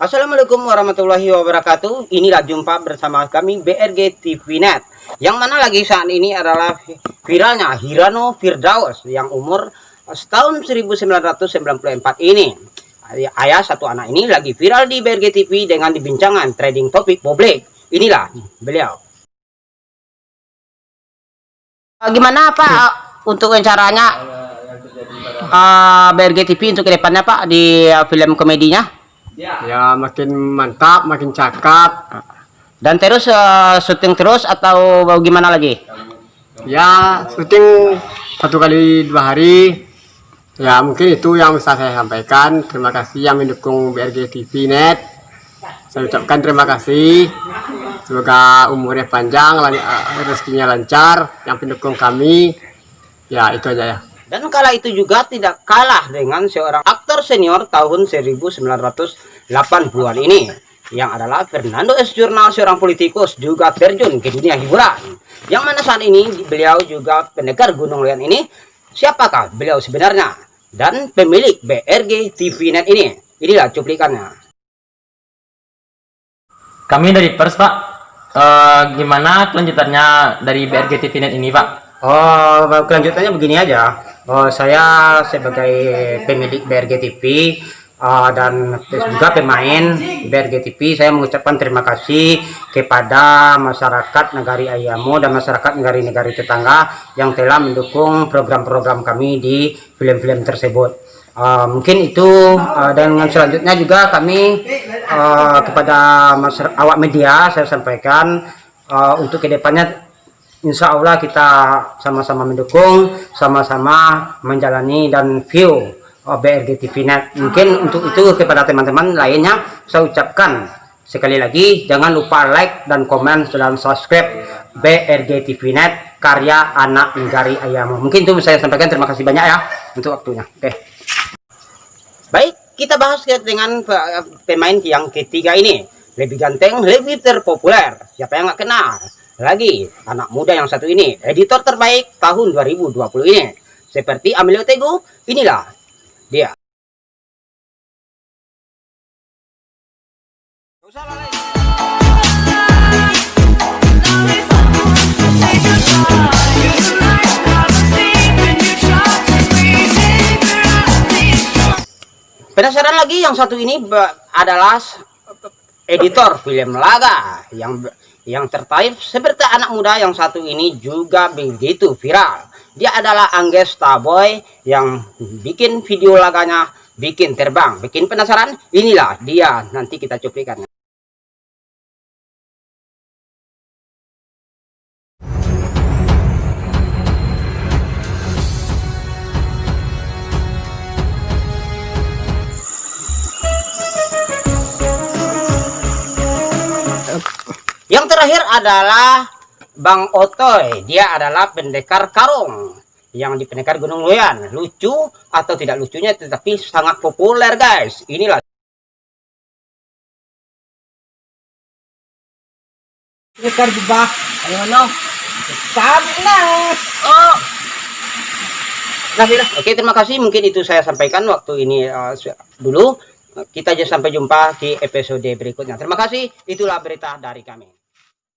Assalamualaikum warahmatullahi wabarakatuh. Inilah jumpa bersama kami BRG TV Net. Yang mana lagi saat ini adalah viralnya Hirano Firdaus yang umur tahun 1994 ini. Ayah satu anak ini lagi viral di BRG TV dengan dibincangan trading topik publik. Inilah beliau. Gimana Pak untuk caranya BRG TV untuk kedepannya Pak di film komedinya? Ya makin mantap, makin cakap. Dan terus syuting terus atau gimana lagi? Ya syuting 1 kali 2 hari. Ya mungkin itu yang bisa saya sampaikan. Terima kasih yang mendukung BRG TV Net. Saya ucapkan terima kasih. Semoga umurnya panjang, rezekinya lancar. Yang pendukung kami. Ya itu aja ya. Dan kala itu juga tidak kalah dengan seorang aktor senior tahun 1980-an ini, yang adalah Fernando S. Jurnal, seorang politikus juga terjun ke dunia hiburan. Yang mana saat ini beliau juga pendekar Gunung Leon ini. Siapakah beliau sebenarnya? Dan pemilik BRG TV Net ini. Inilah cuplikannya. Kami dari Pers, Pak. Gimana kelanjutannya dari BRG TV Net ini, Pak? Oh, kelanjutannya begini aja. Saya sebagai pemilik BRG TV dan juga pemain BRG TV, saya mengucapkan terima kasih kepada masyarakat Negari Ayamo dan masyarakat negari-negari tetangga yang telah mendukung program-program kami di film-film tersebut. Mungkin itu, dengan selanjutnya juga kami kepada awak media saya sampaikan untuk kedepannya insya Allah kita sama-sama mendukung, sama-sama menjalani dan view BRG TV Net. Mungkin untuk itu kepada teman-teman lainnya saya ucapkan sekali lagi jangan lupa like dan komen dan subscribe BRG TV Net karya anak Negari Ayamo. Mungkin itu saya sampaikan, terima kasih banyak ya untuk waktunya. Oke. Baik, kita bahas dengan pemain yang ketiga ini. Lebih ganteng, lebih terpopuler. Siapa yang nggak kenal? Lagi anak muda yang satu ini, editor terbaik tahun 2020 ini, seperti Amelio Teguh. Inilah dia. Penasaran lagi yang satu ini adalah editor film laga yang tertarik seperti anak muda yang satu ini juga begitu viral. Dia adalah Angges Starboy yang bikin video laganya bikin terbang, bikin penasaran. Inilah dia, nanti kita cuplikannya. Yang terakhir adalah Bang Otoy. Dia adalah pendekar karung yang di pendekar Gunung Loyan. Lucu atau tidak lucunya tetapi sangat populer, guys. Inilah. Pendekar jebak. Ayo no. Sana. Oh. Nah, oke, terima kasih. Mungkin itu saya sampaikan waktu ini dulu. Kita sampai jumpa di episode berikutnya. Terima kasih. Itulah berita dari kami.